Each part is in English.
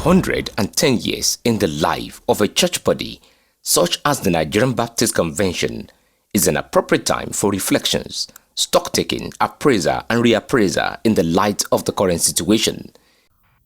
110 years in the life of a church body such as the Nigerian Baptist Convention is an appropriate time for reflections, stock-taking, appraiser and reappraiser in the light of the current situation.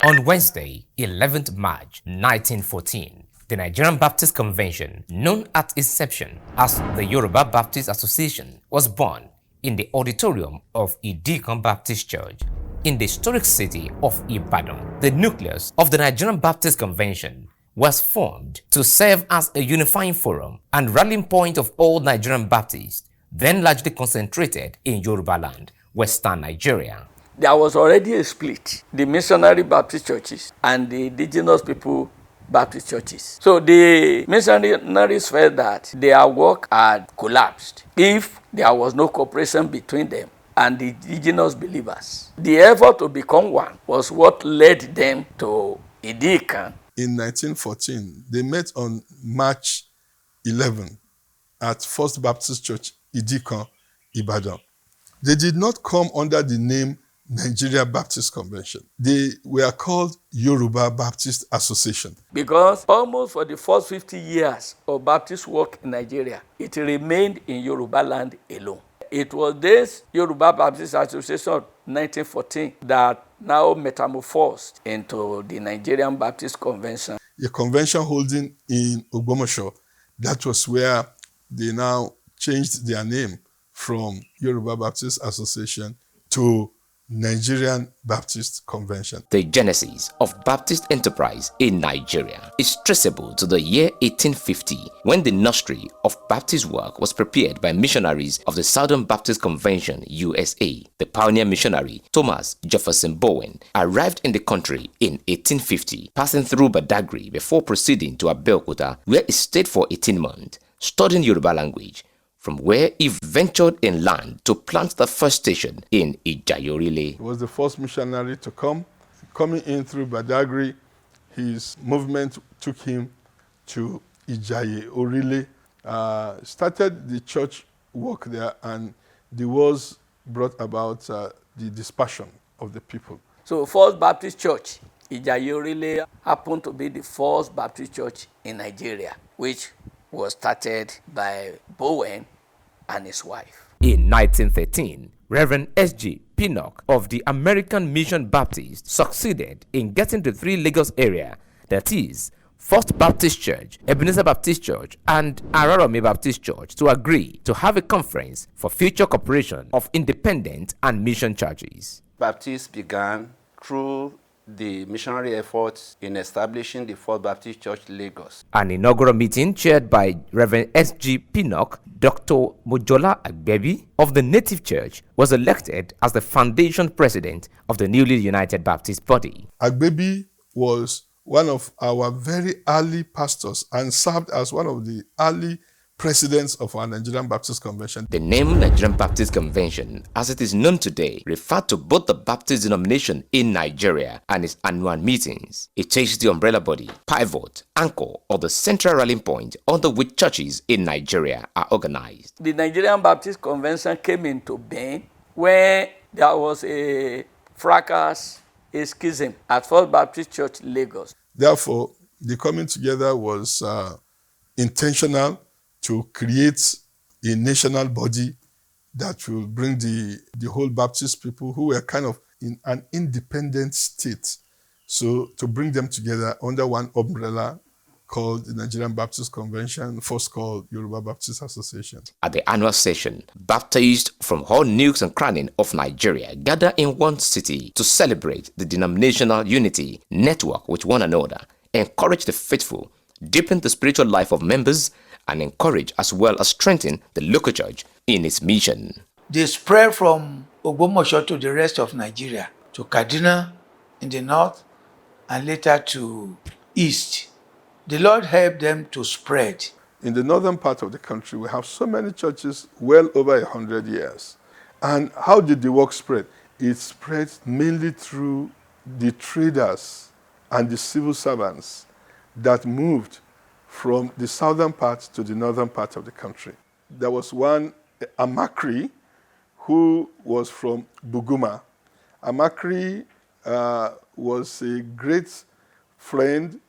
On Wednesday, 11th March 1914, the Nigerian Baptist Convention, known at inception as the Yoruba Baptist Association, was born in the auditorium of Idikon Baptist Church in the historic city of Ibadan. The nucleus of the Nigerian Baptist Convention was formed to serve as a unifying forum and rallying point of all Nigerian Baptists, then largely concentrated in Yoruba land, Western Nigeria. There was already a split, the missionary Baptist churches and the indigenous people Baptist churches. So the missionaries felt that their work had collapsed if there was no cooperation between them and the indigenous believers. The effort to become one was what led them to Idikon. In 1914, they met on March 11 at First Baptist Church, Idikon, Ibadan. They did not come under the name Nigerian Baptist Convention. They were called Yoruba Baptist Association. Because almost for the first 50 years of Baptist work in Nigeria, it remained in Yoruba land alone. It was this Yoruba Baptist Association of 1914 that now metamorphosed into the Nigerian Baptist Convention. A convention holding in Ogbomoso, that was where they now changed their name from Yoruba Baptist Association to Nigerian Baptist Convention. The genesis of Baptist enterprise in Nigeria is traceable to the year 1850 when the nursery of Baptist work was prepared by missionaries of the Southern Baptist Convention, USA. The pioneer missionary Thomas Jefferson Bowen arrived in the country in 1850, passing through Badagry before proceeding to Abeokuta, where he stayed for 18 months, studying Yoruba language, from where he ventured inland to plant the first station in Ijayorile. He was the first missionary to come. Coming in through Badagry, his movement took him to Ijayorile, started the church work there, and the wars brought about the dispersion of the people. So First Baptist Church, Ijayorile, happened to be the first Baptist church in Nigeria, which was started by Bowen and his wife. In 1913, Reverend S.G. Pinnock of the American Mission Baptist succeeded in getting the three Lagos area, that is, First Baptist Church, Ebenezer Baptist Church, and Araromi Baptist Church, to agree to have a conference for future cooperation of independent and mission churches. Baptists began through the missionary efforts in establishing the First Baptist Church, Lagos. An inaugural meeting chaired by Reverend S.G. Pinnock, Dr. Mojola Agbebi of the Native Church was elected as the foundation president of the newly united Baptist body. Agbebi was one of our very early pastors and served as one of the early presidents of our Nigerian Baptist Convention. The name Nigerian Baptist Convention, as it is known today, referred to both the Baptist denomination in Nigeria and its annual meetings. It takes the umbrella body, pivot, anchor, or the central rallying point under which churches in Nigeria are organized. The Nigerian Baptist Convention came into being when there was a fracas, a schism at First Baptist Church, Lagos. Therefore, the coming together was intentional to create a national body that will bring the whole Baptist people who were kind of in an independent state. So to bring them together under one umbrella called the Nigerian Baptist Convention, first called Yoruba Baptist Association. At the annual session, Baptists from all nooks and crannies of Nigeria gather in one city to celebrate the denominational unity, network with one another, encourage the faithful, deepen the spiritual life of members, and encourage as well as strengthen the local church in its mission. They spread from Ogbomoso to the rest of Nigeria, to Kaduna in the north, and later to east. The Lord helped them to spread. In the northern part of the country, we have so many churches well over 100 years. And how did the work spread? It spread mainly through the traders and the civil servants that moved from the southern part to the northern part of the country. There was one, Amakri, who was from Buguma. Amakri was a great friend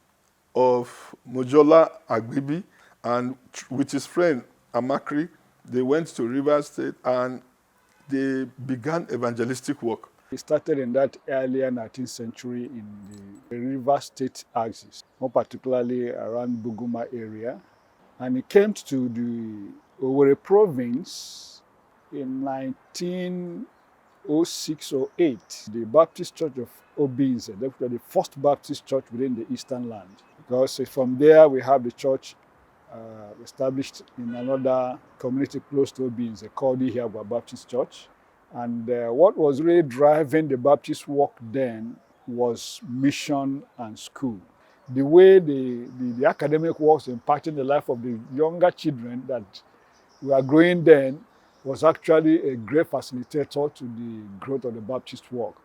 of Mojola Agbibi, and with his friend Amakri, they went to Rivers State and they began evangelistic work. It started in that earlier 19th century in the River State axis, more particularly around Buguma area. And it came to the Owerri province in 1906 or 8. The Baptist Church of Obinze, the first Baptist church within the Eastern Land. Because from there we have the church established in another community close to Obinze called the Ihiagwa Baptist Church. And what was really driving the Baptist work then was mission and school. The way the academic works impacting the life of the younger children that were growing then was actually a great facilitator to the growth of the Baptist work.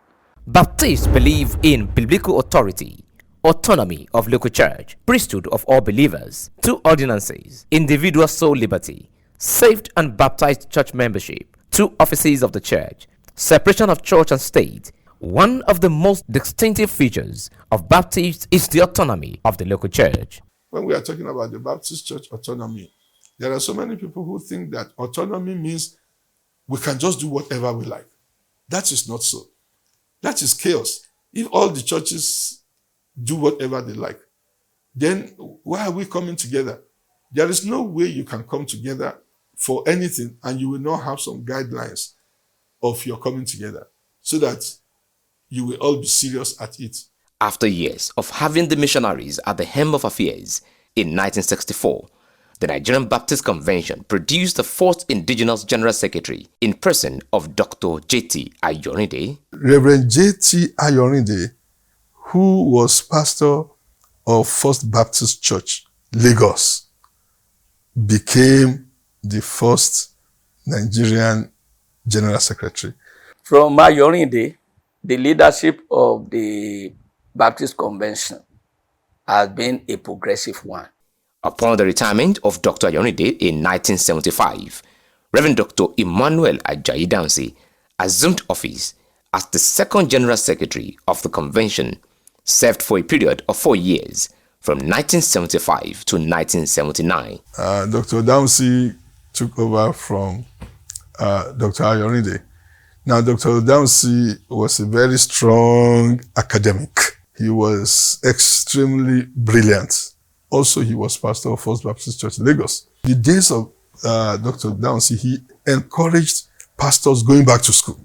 Baptists believe in biblical authority, autonomy of local church, priesthood of all believers, 2 ordinances, individual soul liberty, saved and baptized church membership, 2 offices of the church, separation of church and state. One of the most distinctive features of Baptists is the autonomy of the local church. When we are talking about the Baptist church autonomy, there are so many people who think that autonomy means we can just do whatever we like. That is not so. That is chaos. If all the churches do whatever they like, then why are we coming together? There is no way you can come together for anything and you will not have some guidelines of your coming together so that you will all be serious at it. After years of having the missionaries at the helm of affairs, in 1964, the Nigerian Baptist Convention produced the first indigenous general secretary in person of Dr. J.T. Ayorinde. Reverend J.T. Ayorinde, who was pastor of First Baptist Church, Lagos, became the first Nigerian general secretary. From Ayorinde, the leadership of the Baptist Convention has been a progressive one. Upon the retirement of Dr. Ayorinde in 1975, Reverend Dr. Emmanuel Ajayi Dansi assumed office as the second general secretary of the convention, served for a period of 4 years, from 1975 to 1979. Dr. Dansi took over from Dr. Ayorinde. Now, Dr. Dansi was a very strong academic. He was extremely brilliant. Also, he was pastor of First Baptist Church, Lagos. The days of Dr. Dansi, he encouraged pastors going back to school.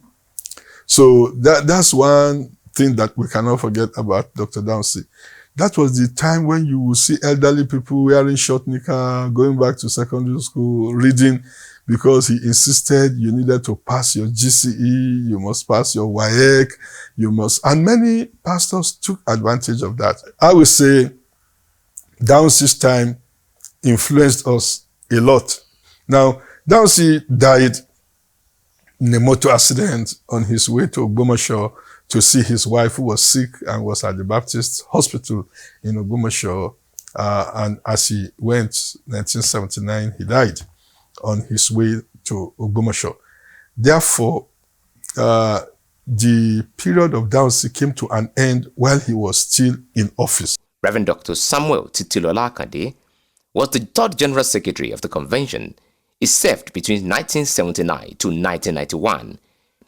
So that's one thing that we cannot forget about Dr. Dansi. That was the time when you would see elderly people wearing short knicker, going back to secondary school, reading, because he insisted you needed to pass your GCE, you must pass your WAEC, and many pastors took advantage of that. I would say Dansi's time influenced us a lot. Now, Dansi died in a motor accident on his way to Ogbomoso to see his wife who was sick and was at the Baptist hospital in Ogbomoso. And as he went, 1979, he died on his way to Ogbomoso. Therefore, the period of Dansi came to an end while he was still in office. Reverend Dr. Samuel Titilola Akande was the third general secretary of the convention. He served between 1979 to 1991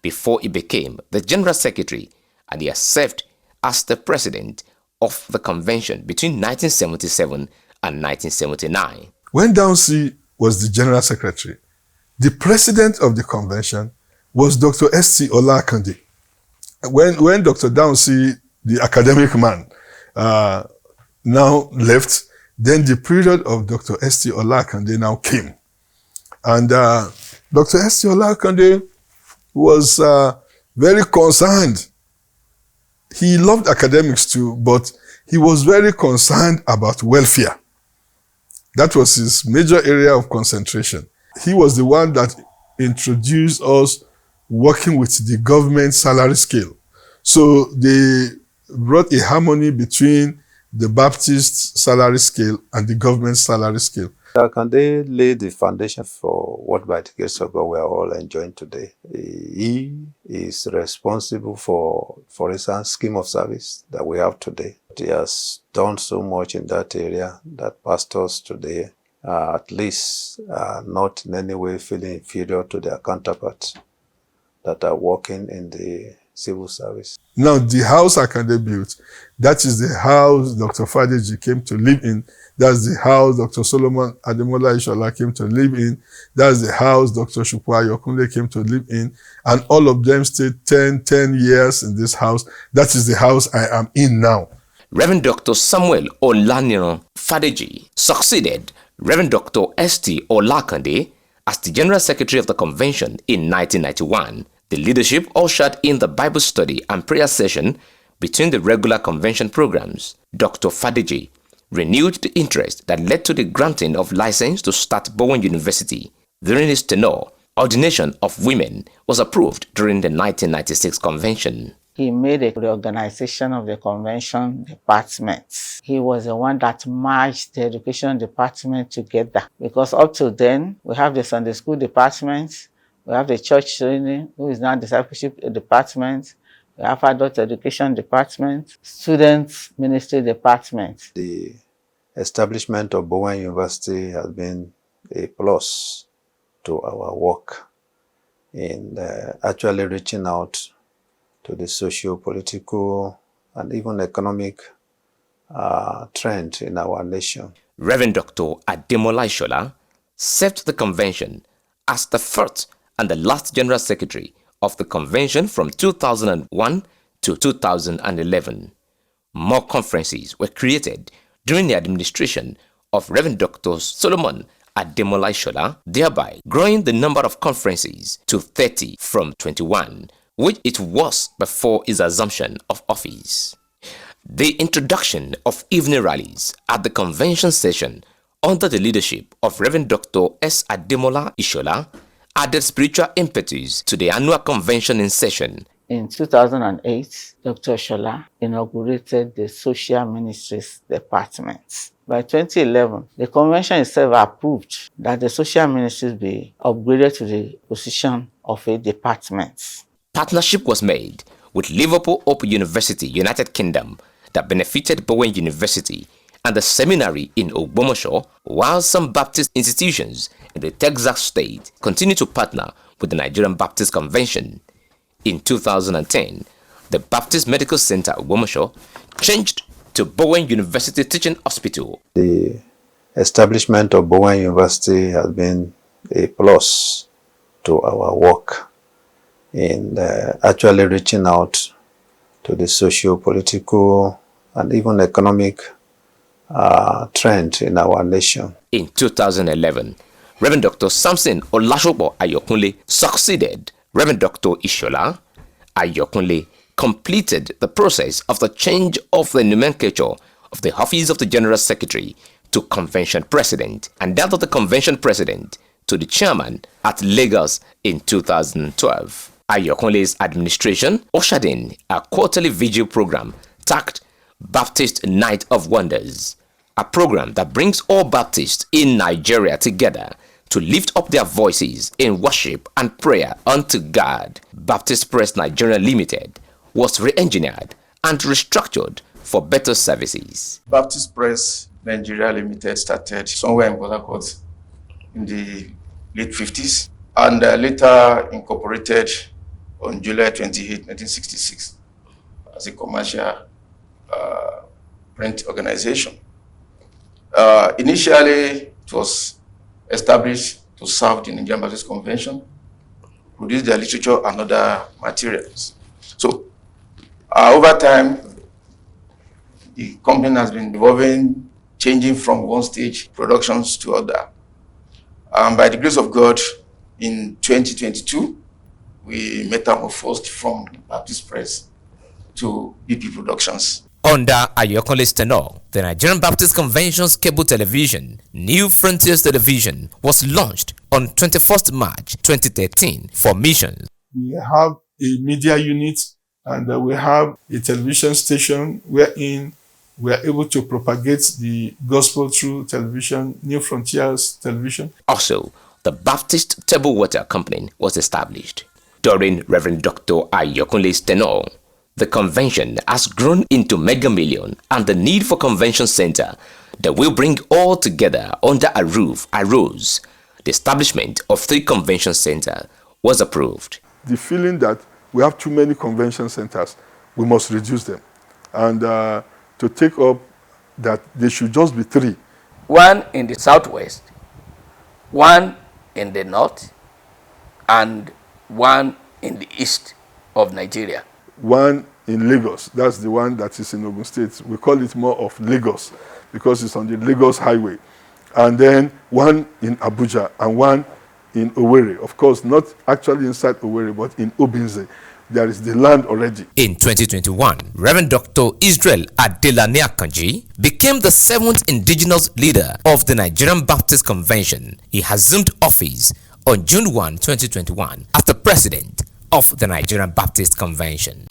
before he became the general secretary, and he has served as the president of the convention between 1977 and 1979. When Dansi was the general secretary, the president of the convention was Dr. S.T. Olakande. When Dr. Dansi, the academic man, now left, then the period of Dr. S.T. Olakande now came. And Dr. S.T. Olakande was very concerned. He loved academics too, but he was very concerned about welfare. That was his major area of concentration. He was the one that introduced us working with the government salary scale. So they brought a harmony between the Baptist salary scale and the government salary scale. Can they lay the foundation for what by the grace of God we are all enjoying today? He is responsible for instance, scheme of service that we have today. He has done so much in that area that pastors today at least are not in any way feeling inferior to their counterparts that are working in the civil service. Now, the house Akande built, that is the house Dr. Fadeji came to live in. That's the house Dr. Solomon Ademola Ishola came to live in. That's the house Dr. Shukwa Ayokunle came to live in. And all of them stayed 10 years in this house. That is the house I am in now. Reverend Dr. Samuel Olaniran Fadeji succeeded Reverend Dr. S.T. Olakande as the General Secretary of the Convention in 1991. The leadership ushered in the Bible study and prayer session between the regular convention programs. Dr. Fadeji renewed the interest that led to the granting of license to start Bowen University. During his tenure, ordination of women was approved during the 1996 convention. He made a reorganization of the convention departments. He was the one that merged the education department together, because up to then, we have the Sunday school department, we have the church training, who is now discipleship department, we have adult education department, students ministry department. The establishment of Bowen University has been a plus to our work in actually reaching out to the socio-political and even economic trend in our nation. Reverend Dr. Ademola Ishola served the convention as the first and the last General Secretary of the convention from 2001 to 2011. More conferences were created during the administration of Reverend Dr. Solomon Ademola Ishola, thereby growing the number of conferences to 30 from 21, which it was before his assumption of office. The introduction of evening rallies at the convention session under the leadership of Reverend Dr. S. Ademola Ishola added spiritual impetus to the annual convention in session. In 2008, Dr. Ishola inaugurated the Social Ministries Department. By 2011, the convention itself approved that the social ministries be upgraded to the position of a department. Partnership was made with Liverpool Open University, United Kingdom, that benefited Bowen University and the seminary in Ogbomoso, while some Baptist institutions in the Texas state continue to partner with the Nigerian Baptist Convention. In 2010, the Baptist Medical Center Ogbomoso changed to Bowen University Teaching Hospital. The establishment of Bowen University has been a plus to our work in actually reaching out to the socio-political and even economic trend in our nation. In 2011, Reverend Dr. Samson Olashopo Ayokunle succeeded Reverend Dr. Ishola. Ayokunle completed the process of the change of the nomenclature of the office of the General Secretary to Convention President and that of the Convention President to the Chairman at Lagos in 2012. Ayokunle's administration ushered in a quarterly vigil program tagged Baptist Night of Wonders, a program that brings all Baptists in Nigeria together to lift up their voices in worship and prayer unto God. Baptist Press Nigeria Limited was re-engineered and restructured for better services. Baptist Press Nigeria Limited started somewhere in Port Harcourt in the late 50s and later incorporated on July 28, 1966 as a commercial print organization. Initially, it was established to serve the Nigerian Baptist Convention, produce their literature and other materials. So, over time, the company has been evolving, changing from one stage productions to other. By the grace of God, in 2022, we metamorphosed from Baptist Press to BP Productions. Under Ayokunle's tenure, the Nigerian Baptist Convention's cable television, New Frontiers Television, was launched on 21st March 2013 for missions. We have a media unit and we have a television station wherein We are able to propagate the gospel through television, New Frontiers Television. Also, the Baptist Table Water Company was established. During Reverend Dr. Ayokunle's tenure, the convention has grown into mega million, and the need for convention center that will bring all together under a roof arose. The establishment of 3 convention centers was approved. The feeling that we have too many convention centers, we must reduce them. And to take up that there should just be 3. One in the southwest, one in the north, and one in the east of Nigeria. One in Lagos, that's the one that is in Ogun State. We call it more of Lagos because it's on the Lagos highway. And then one in Abuja and one in Owerri. Of course, not actually inside Owerri, but in Obinze. There is the land already. In 2021, Reverend Dr. Israel Adelane Akanji became the 7th indigenous leader of the Nigerian Baptist Convention. He assumed office on June 1, 2021 as the president of the Nigerian Baptist Convention.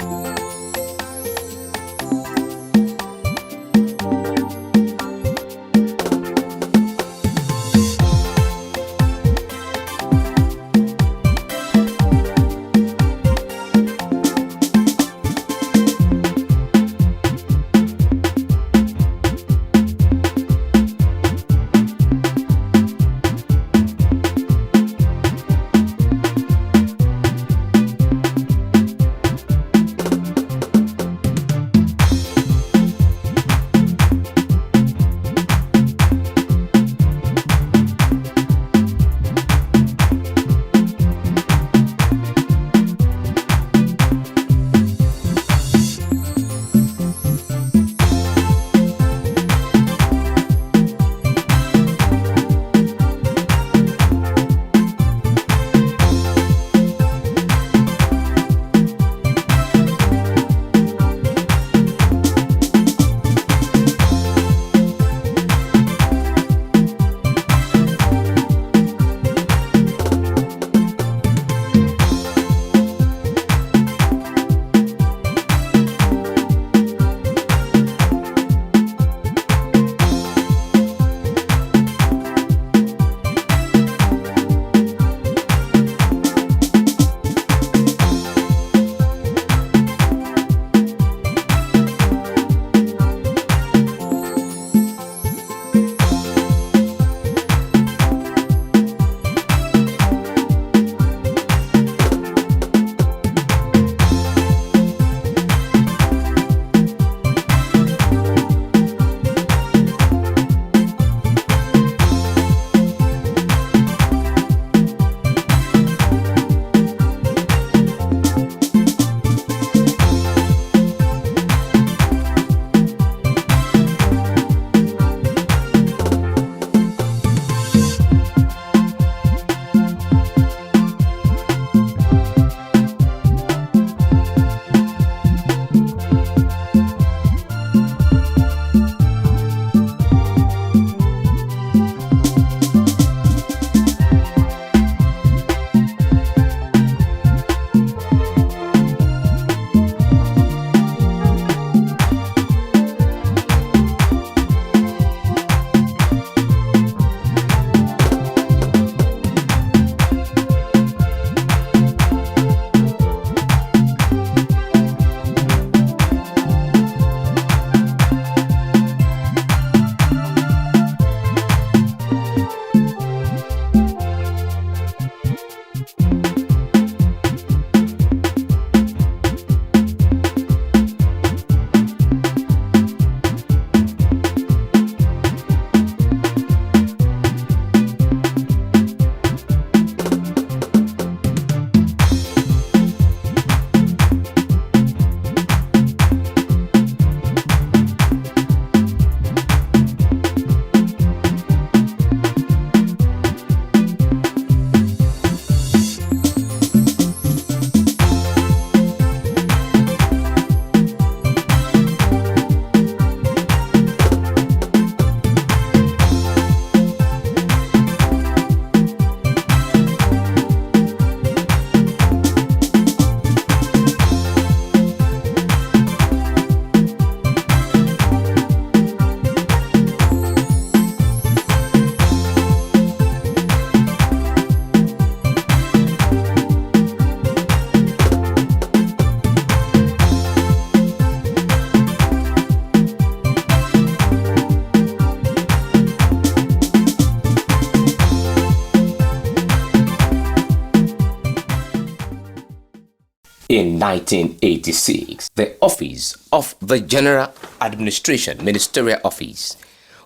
In 1986, the office of the General Administration Ministerial Office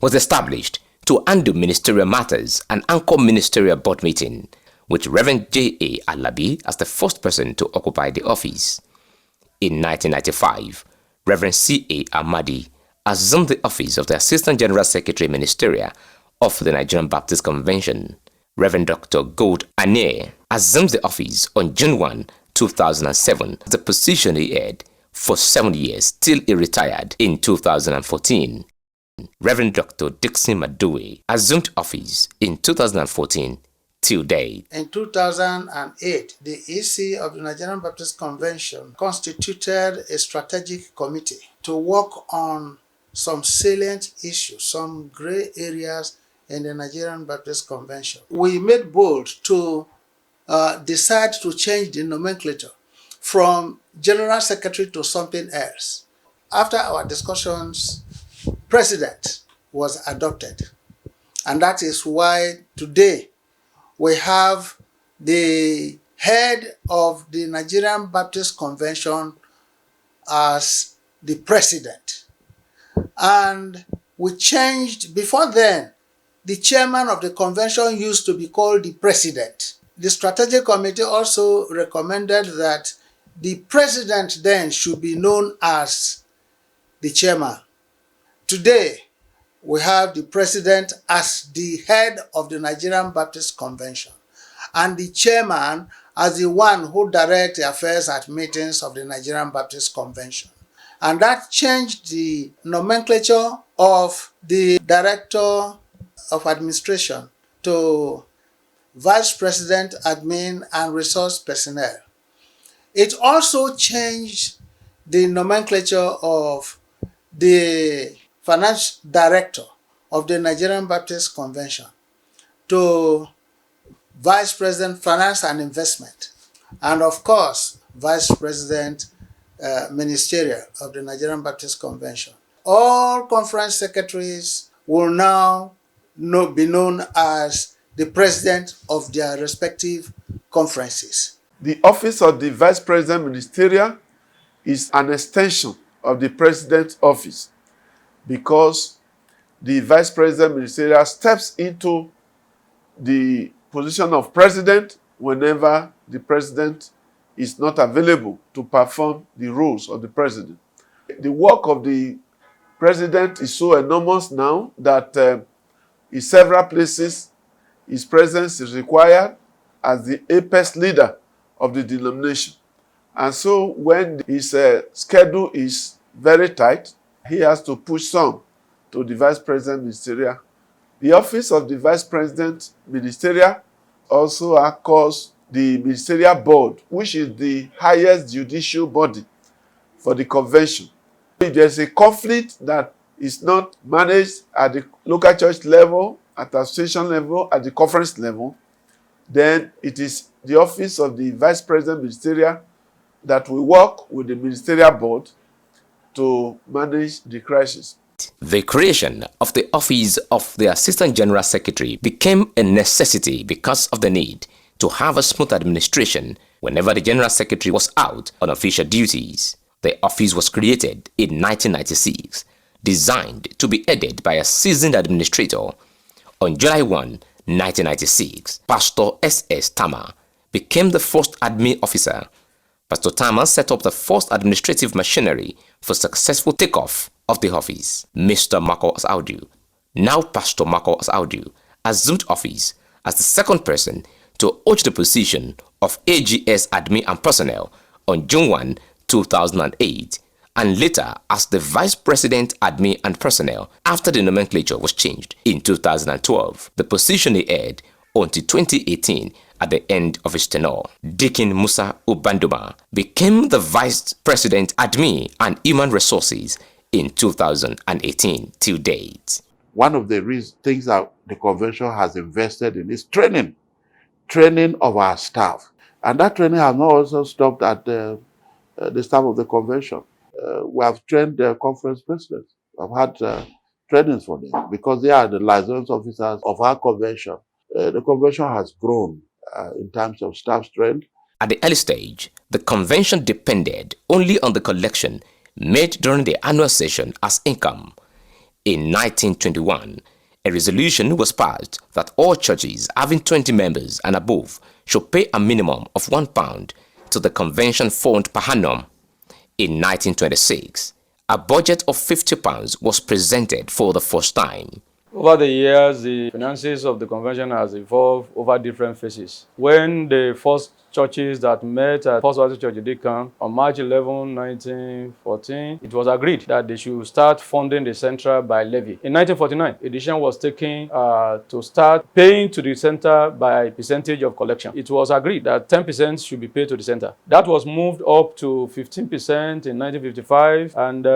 was established to handle ministerial matters and anchor ministerial board meeting, with Reverend J.A. Alabi as the first person to occupy the office. In 1995, Reverend C.A. Amadi assumed the office of the Assistant General Secretary Ministerial of the Nigerian Baptist Convention. Reverend Dr. Gold Ane assumed the office on June 1, 2007, the position he held for 7 years till he retired in 2014. Reverend Dr. Dixon Madoe assumed office in 2014 till date. In 2008, the EC of the Nigerian Baptist Convention constituted a strategic committee to work on some salient issues, some gray areas in the Nigerian Baptist Convention. We made bold to decide to change the nomenclature from General Secretary to something else. After our discussions, President was adopted. And that is why today we have the head of the Nigerian Baptist Convention as the president. And we changed, before then, the chairman of the convention used to be called the president. The strategic committee also recommended that the president then should be known as the chairman. Today, we have the president as the head of the Nigerian Baptist Convention and the chairman as the one who directs the affairs at meetings of the Nigerian Baptist Convention. And that changed the nomenclature of the director of administration to vice president, admin, and resource personnel. It also changed the nomenclature of the finance director of the Nigerian Baptist Convention to vice president, finance and investment, and of course, vice president ministerial of the Nigerian Baptist Convention. All conference secretaries will now be known as the president of their respective conferences. The office of the Vice President Ministerial is an extension of the President's office because the Vice President Ministerial steps into the position of President whenever the President is not available to perform the roles of the President. The work of the President is so enormous now that in several places his presence is required as the apex leader of the denomination. And so when his schedule is very tight, he has to push some to the Vice President Ministerial. The office of the Vice President Ministerial also across the Ministerial Board, which is the highest judicial body for the convention. If there's a conflict that is not managed at the local church level, at the association level, at the conference level, then it is the office of the Vice President Ministerial that will work with the Ministerial Board to manage the crisis. The creation of the office of the Assistant General Secretary became a necessity because of the need to have a smooth administration whenever the General Secretary was out on official duties. The office was created in 1996, designed to be headed by a seasoned administrator. On July 1, 1996, Pastor S.S. Tama became the first admin officer. Pastor Tama set up the first administrative machinery for successful takeoff of the office. Mr. Marcus Audu, now Pastor Marcus Audu, assumed office as the second person to hold the position of AGS admin and personnel on June 1, 2008, and later as the Vice President admin and personnel after the nomenclature was changed in 2012. The position he held until 2018 at the end of his tenure. Deacon Musa Ubanduma became the Vice President admin and human resources in 2018 till date. One of the things that the convention has invested in is training of our staff. And that training has not also stopped at the staff of the convention. We have trained the conference presidents. I've had trainings for them because they are the liaison officers of our convention. The convention has grown in terms of staff strength. At the early stage, the convention depended only on the collection made during the annual session as income. In 1921, a resolution was passed that all churches having 20 members and above should pay a minimum of £1 to the convention fund per annum. In 1926, a budget of £50 was presented for the first time. Over the years, the finances of the convention has evolved over different phases. When the first churches that met at First Baptist Church Deacon on March 11, 1914, it was agreed that they should start funding the center by levy. In 1949, a decision was taken to start paying to the center by percentage of collection. It was agreed that 10% should be paid to the center. That was moved up to 15% in 1955, and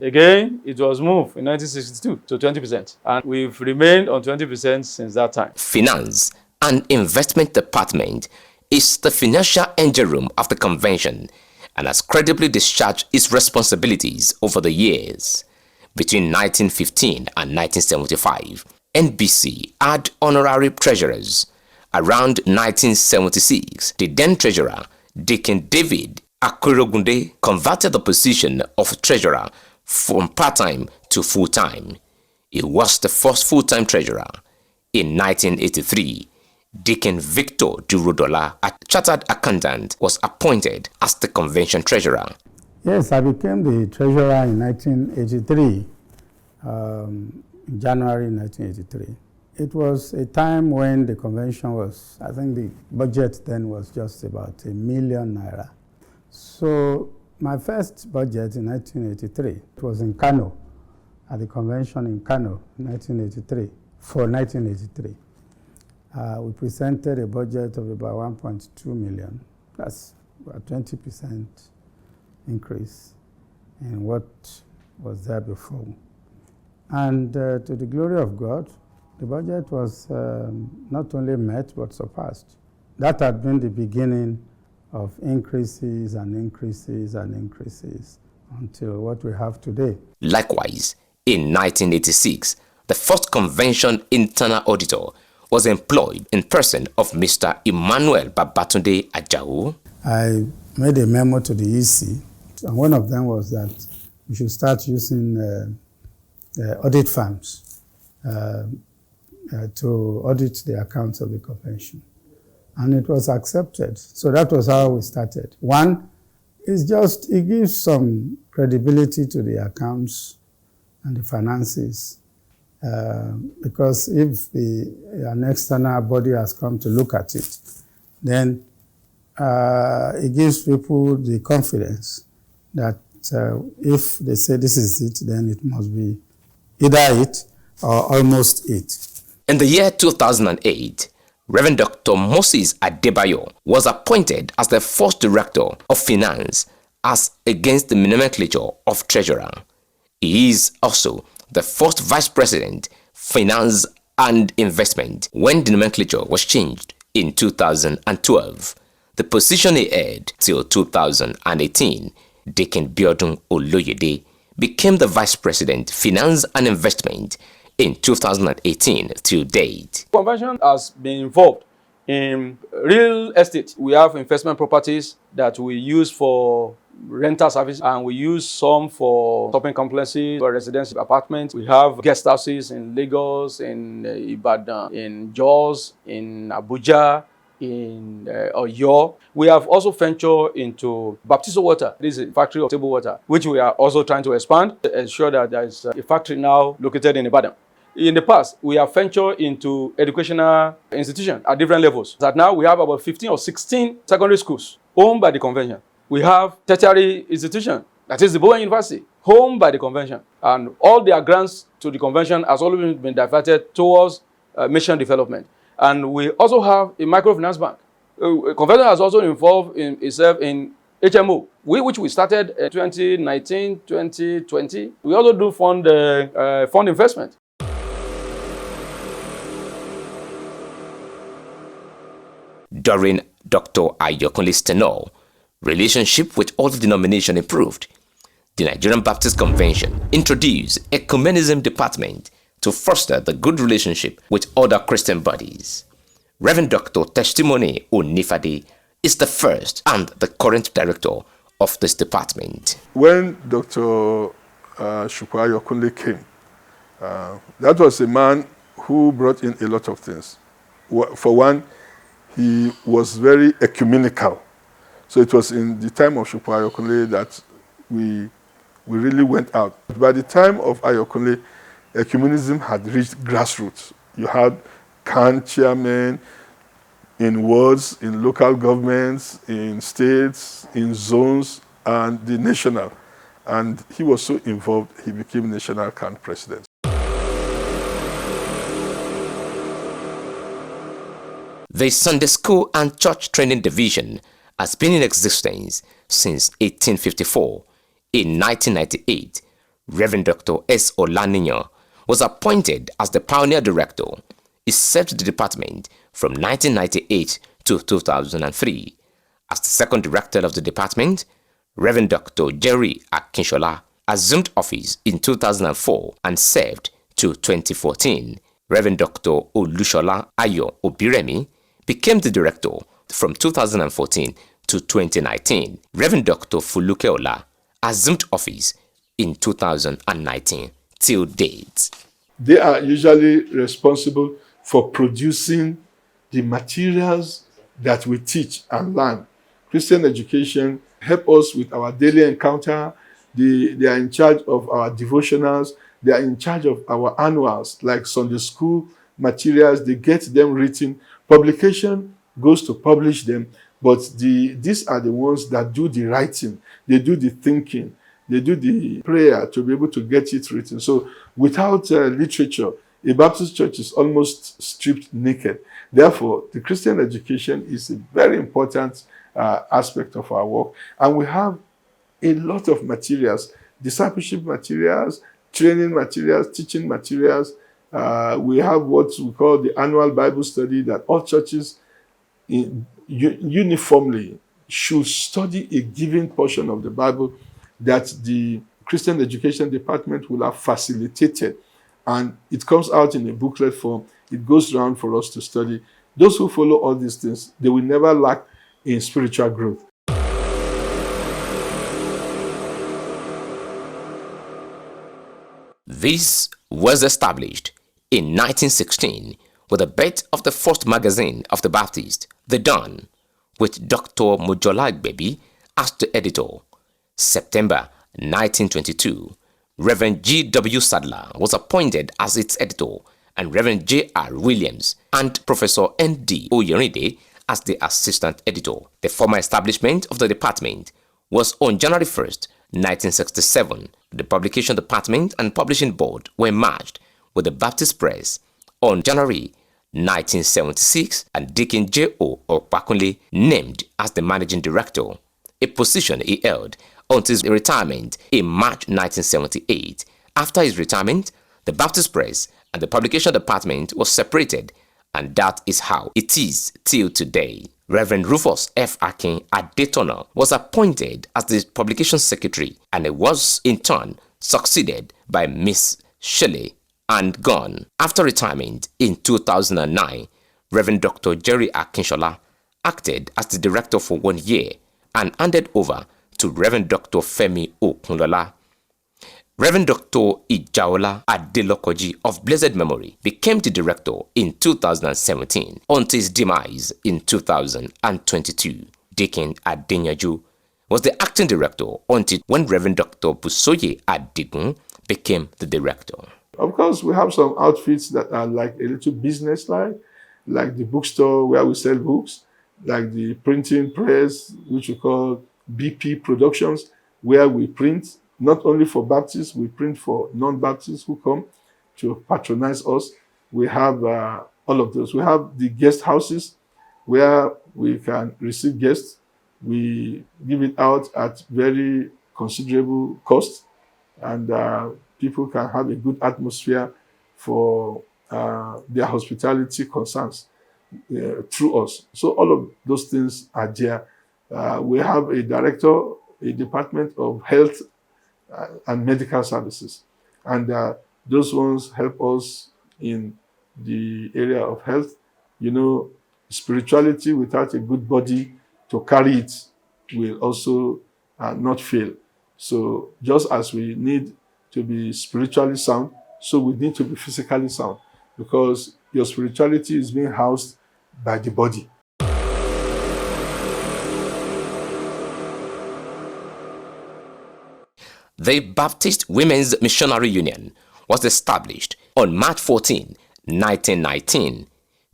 again, it was moved in 1962 to 20%. And we've remained on 20% since that time. Finance and Investment Department is the financial engine room of the convention and has credibly discharged its responsibilities over the years. Between 1915 and 1975, NBC had honorary treasurers. Around 1976, the then treasurer, Deacon David Akurogunde, converted the position of treasurer from part-time to full-time. He was the first full-time treasurer. In 1983, Deacon Victor Durodola, a chartered accountant, was appointed as the convention treasurer. Yes, I became the treasurer in 1983, in January 1983. It was a time when the convention was, I think the budget then was just about £1 million. So my first budget in 1983, it was in Kano, at the convention in Kano in 1983, for 1983. We presented a budget of about 1.2 million. That's about 20% increase in what was there before. And to the glory of God, the budget was not only met but surpassed. That had been the beginning of increases and increases and increases until what we have today. Likewise, in 1986, the first convention internal auditor was employed in person of Mr. Emmanuel Babatunde Ajao. I made a memo to the EC, and one of them was that we should start using audit firms to audit the accounts of the convention. And it was accepted. So that was how we started. One is just, it gives some credibility to the accounts and the finances. Because if an external body has come to look at it, then it gives people the confidence that if they say this is it, then it must be either it or almost it. In the year 2008, Reverend Dr. Moses Adebayo was appointed as the first director of finance as against the nomenclature of treasurer. He is also the first vice president, finance and investment, when the nomenclature was changed in 2012. The position he held till 2018, Deacon Biodun Oloyede, became the vice president, finance and investment in 2018 till date. The convention has been involved in real estate. We have investment properties that we use for rental service, and we use some for shopping complexes, for residential apartments. We have guest houses in Lagos, in Ibadan, in Jos, in Abuja, in Oyo. We have also ventured into Baptist Water. This is a factory of table water, which we are also trying to expand to ensure that there is a factory now located in Ibadan. In the past, we have ventured into educational institutions at different levels. That now we have about 15 or 16 secondary schools owned by the convention. We have tertiary institution, that is the Bowen University, owned by the convention. And all their grants to the convention has always been diverted towards mission development. And we also have a microfinance bank. Convention has also involved itself in HMO, which we started in 2019, 2020. We also do fund investment. During Dr. Ayokunle's tenure, relationship with other denominations improved. The Nigerian Baptist Convention introduced Ecumenism Department to foster the good relationship with other Christian bodies. Reverend Dr. Testimony Onifade is the first and the current director of this department. When Dr. Shukwayo Kunle came, that was a man who brought in a lot of things. For one, he was very ecumenical. So it was in the time of Shukwa Ayokunle that we really went out. By the time of Ayokunle, ecumenism had reached grassroots. You had CAN chairmen in wards, in local governments, in states, in zones, and the national. And he was so involved, he became national CAN president. The Sunday School and Church Training Division has been in existence since 1854. In 1998, Reverend Dr. S. Olaniyan was appointed as the pioneer director. He served the department from 1998 to 2003. As the second director of the department, Reverend Dr. Jerry Akinshola assumed office in 2004 and served to 2014. Reverend Dr. Olushola Ayo Obiremi became the director from 2014 to 2019. Reverend Dr. Fuluke Ola assumed office in 2019 till date. They are usually responsible for producing the materials that we teach and learn. Christian education help us with our daily encounter. They are in charge of our devotionals. They are in charge of our annuals, like Sunday school materials. They get them written. Publication goes to publish them, but these are the ones that do the writing. They do the thinking. They do the prayer to be able to get it written. So without literature, a Baptist church is almost stripped naked. Therefore, the Christian education is a very important aspect of our work. And we have a lot of materials, discipleship materials, training materials, teaching materials. We have what we call the annual Bible study that all churches uniformly should study a given portion of the Bible that the Christian education department will have facilitated. And it comes out in a booklet form. It goes around for us to study. Those who follow all these things, they will never lack in spiritual growth. This was established in 1916 with the birth of the first magazine of the Baptist, The Dawn, with Dr. Mojola Igbebi as the editor. September 1922, Reverend G.W. Sadler was appointed as its editor, and Reverend J.R. Williams and Professor N.D. Oyorinde as the assistant editor. The former establishment of the department was on January 1st, 1967. The publication department and publishing board were merged with the Baptist Press on January 1976, and Deacon J.O. Opakunle named as the managing director, a position he held until his retirement in March 1978. After his retirement, the Baptist Press and the publication department was separated, and that is how it is till today. Reverend Rufus F. Akin Adetona was appointed as the publication secretary, and he was in turn succeeded by Miss Shelley and gone. After retirement in 2009, Reverend Dr. Jerry Akinshola acted as the director for 1 year and handed over to Reverend Dr. Femi Okunlola. Reverend Dr. Ijaola Adelokoji of blessed memory became the director in 2017 until his demise in 2022. Deacon Adenyaju was the acting director until when Reverend Dr. Busoye Adigun became the director. Of course, we have some outfits that are like a little business-like the bookstore where we sell books, like the printing press, which we call BP Productions, where we print not only for Baptists, we print for non-Baptists who come to patronize us. We have all of those. We have the guest houses where we can receive guests. We give it out at very considerable cost, and people can have a good atmosphere for their hospitality concerns through us. So all of those things are there. We have a director, a department of health and medical services. And those ones help us in the area of health. You know, spirituality without a good body to carry it will also not fail. So just as we need to be spiritually sound, so we need to be physically sound, because your spirituality is being housed by the body. The Baptist Women's Missionary Union was established on March 14, 1919,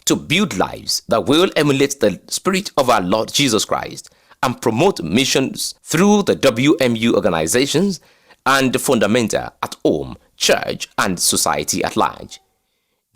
to build lives that will emulate the spirit of our Lord Jesus Christ and promote missions through the WMU organizations and fundamental at home, church, and society at large.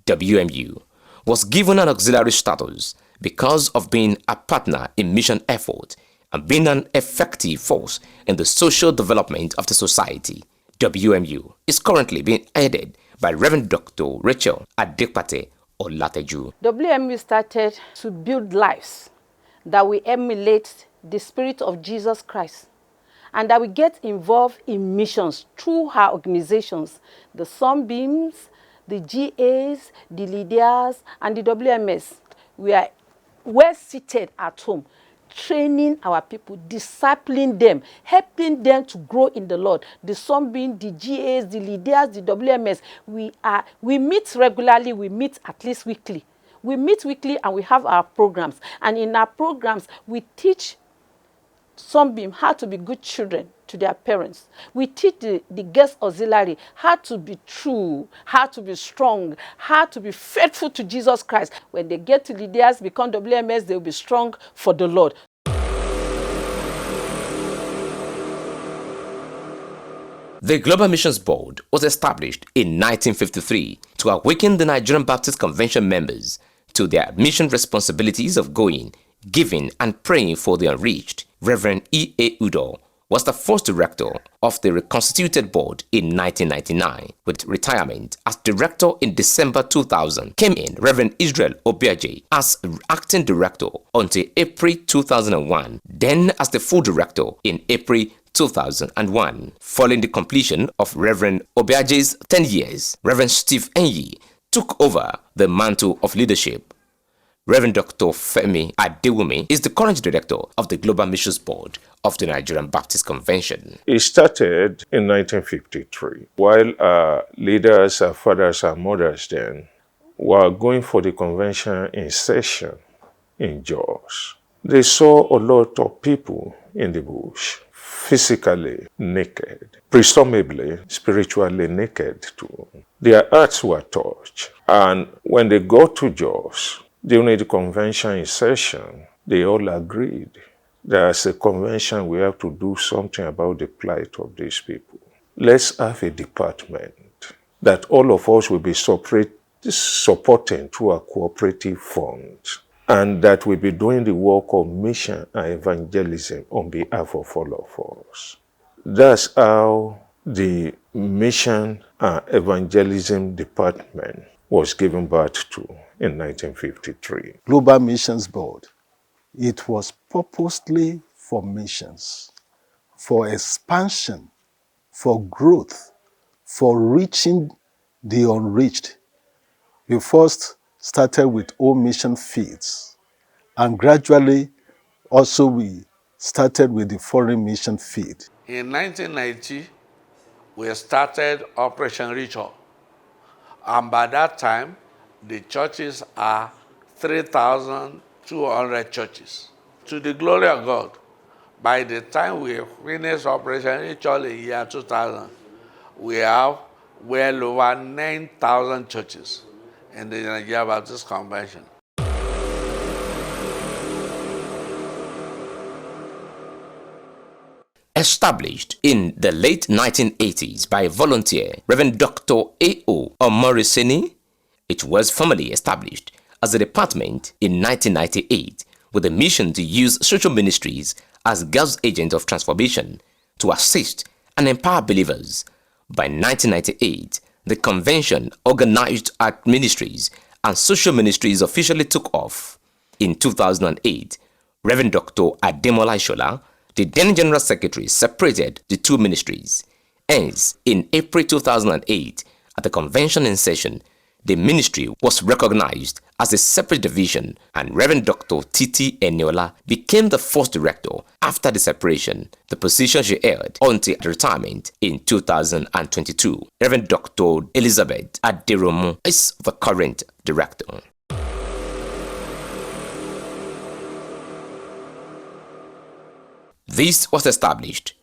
WMU was given an auxiliary status because of being a partner in mission effort and being an effective force in the social development of the society. WMU is currently being headed by Reverend Dr. Rachel Adekpate Olateju. WMU started to build lives that will emulate the spirit of Jesus Christ and that we get involved in missions through our organizations, the Sunbeams, the GAs, the Lydias, and the WMS. We are well seated at home, training our people, discipling them, helping them to grow in the Lord. The Sunbeam, the GAs, the Lydias, the WMS, we meet regularly, we meet at least weekly. We meet weekly and we have our programs. And in our programs, we teach Sunbeam how to be good children to their parents. We teach the guest auxiliary how to be true, how to be strong, how to be faithful to Jesus Christ. When they get to Lydias, become WMS, they will be strong for the Lord. The Global Missions Board was established in 1953 to awaken the Nigerian Baptist Convention members to their mission responsibilities of going, giving, and praying for the unreached. Reverend E.A. Udo was the first director of the reconstituted board in 1999. With retirement as director in December 2000, came in Reverend Israel Obiaje as acting director until April 2001, then as the full director in April 2001. Following the completion of Reverend Obiaje's 10 years, Reverend Steve Enyi took over the mantle of leadership. Reverend Dr. Femi Adewumi is the current director of the Global Missions Board of the Nigerian Baptist Convention. It started in 1953, while our leaders, our fathers, our mothers then were going for the convention in session in Jos. They saw a lot of people in the bush, physically naked, presumably spiritually naked too. Their hearts were touched. And when they got to Jos, during the convention in session, they all agreed that as a convention, we have to do something about the plight of these people. Let's have a department that all of us will be supporting through a cooperative fund, and that will be doing the work of mission and evangelism on behalf of all of us. That's how the Mission and Evangelism Department was given birth to in 1953. Global Missions Board, it was purposely for missions, for expansion, for growth, for reaching the unreached. We first started with all mission fields, and gradually also we started with the foreign mission field. In 1990, we started Operation Reach All, and by that time, the churches are 3,200 churches. To the glory of God, by the time we finish Operation Reach All in year 2000, we have well over 9,000 churches in the Nigerian Baptist Convention. Established in the late 1980s by volunteer Reverend Dr. A.O. Omoriseni, it was formally established as a department in 1998 with a mission to use social ministries as God's agent of transformation to assist and empower believers. By 1998, the convention organized art ministries and social ministries officially took off. In 2008, Reverend Dr. Ademola Ishola, the then General Secretary, separated the two ministries. Hence, in April 2008, at the convention in session, the ministry was recognized as as a separate division, and Reverend Dr. Titi Eniola became the first director after the separation, the position she held until retirement in 2022. Reverend Dr. Elizabeth Aderomu is the current director. This was established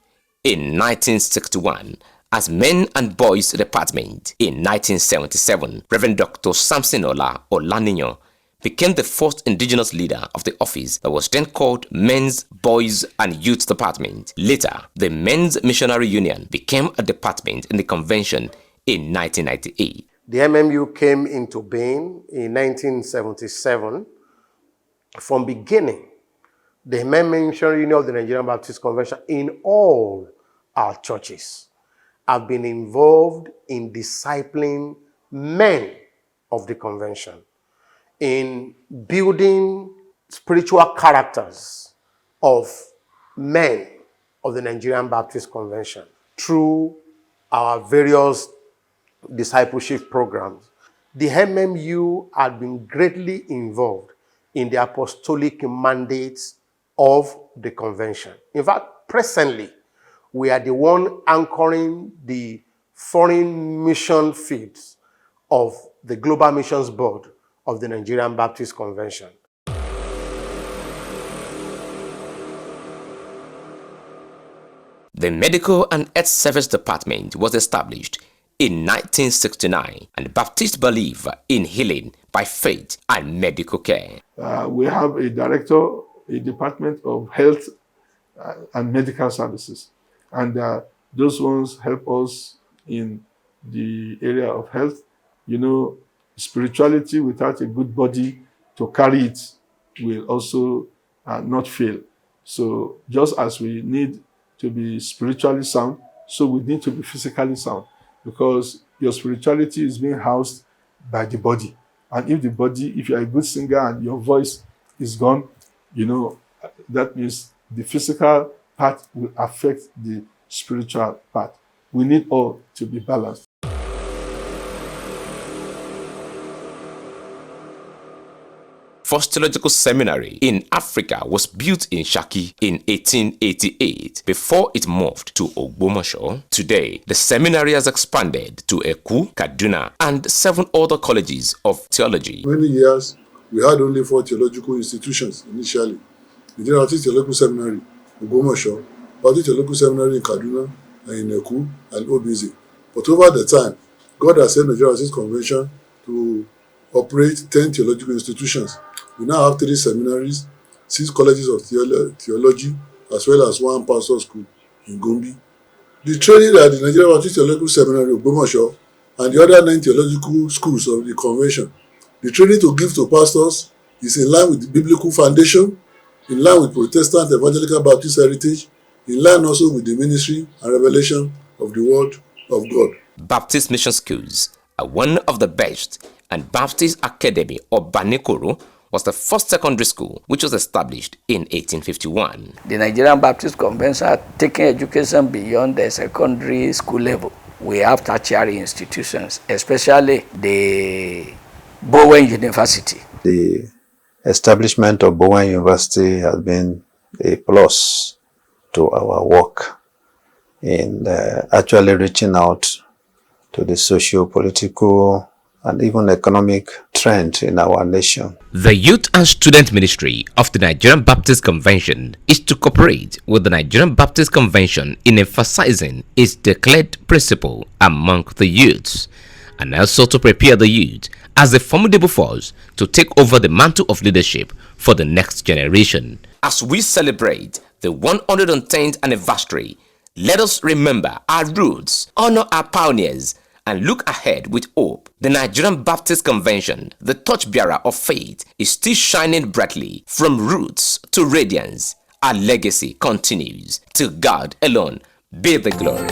in 1961 as Men and Boys Department. In 1977, Reverend Dr. Samson Ola Olaniyan became the first indigenous leader of the office that was then called Men's, Boys and Youth Department. Later, the Men's Missionary Union became a department in the convention in 1998. The MMU came into being in 1977. From beginning, the Men's Missionary Union of the Nigerian Baptist Convention in all our churches have been involved in discipling men of the convention, in building spiritual characters of men of the Nigerian Baptist Convention through our various discipleship programs. The MMU had been greatly involved in the apostolic mandates of the convention. In fact, presently, we are the one anchoring the foreign mission fields of the Global Missions Board of the Nigerian Baptist Convention. The Medical and Health Service Department was established in 1969, and Baptists believe in healing by faith and medical care. We have a director, a Department of Health and Medical Services. And those ones help us in the area of health. You know, spirituality without a good body to carry it will also not fail. So just as we need to be spiritually sound, so we need to be physically sound, because your spirituality is being housed by the body. And if the body, if you're a good singer and your voice is gone, you know, that means the physical part will affect the spiritual part. We need all to be balanced. First Theological Seminary in Africa was built in Shaki in 1888 before it moved to Ogbomoso. Today, the seminary has expanded to Eku, Kaduna, and 7 other colleges of theology. Many years, we had only 4 theological institutions initially. Nigerian Baptist Theological Seminary, Ogbomoso, Baptist Theological Seminary in Kaduna, and in Eku, and Obize. But over the time, God has sent Nigerian Baptist Convention to operate 10 theological institutions. We now have 3 seminaries, 6 colleges of theology, as well as 1 pastor school in Gombe. The training at the Nigerian Baptist Theological Seminary of Ogbomoso and the other 9 theological schools of the convention, the training to give to pastors is in line with the biblical foundation, in line with Protestant Evangelical Baptist heritage, in line also with the ministry and revelation of the Word of God. Baptist mission schools are one of the best, and Baptist Academy of Banekoro was the first secondary school which was established in 1851. The Nigerian Baptist Convention are taking education beyond the secondary school level. We have tertiary institutions, especially the Bowen University. The establishment of Bowen University has been a plus to our work in actually reaching out to the socio-political and even economic trend in our nation. The Youth and Student Ministry of the Nigerian Baptist Convention is to cooperate with the Nigerian Baptist Convention in emphasizing its declared principle among the youths, and also to prepare the youth as a formidable force to take over the mantle of leadership for the next generation. As we celebrate the 110th anniversary, let us remember our roots, honor our pioneers, and look ahead with hope. The Nigerian Baptist Convention, the torchbearer of faith, is still shining brightly from roots to radiance. Our legacy continues. To God alone be the glory.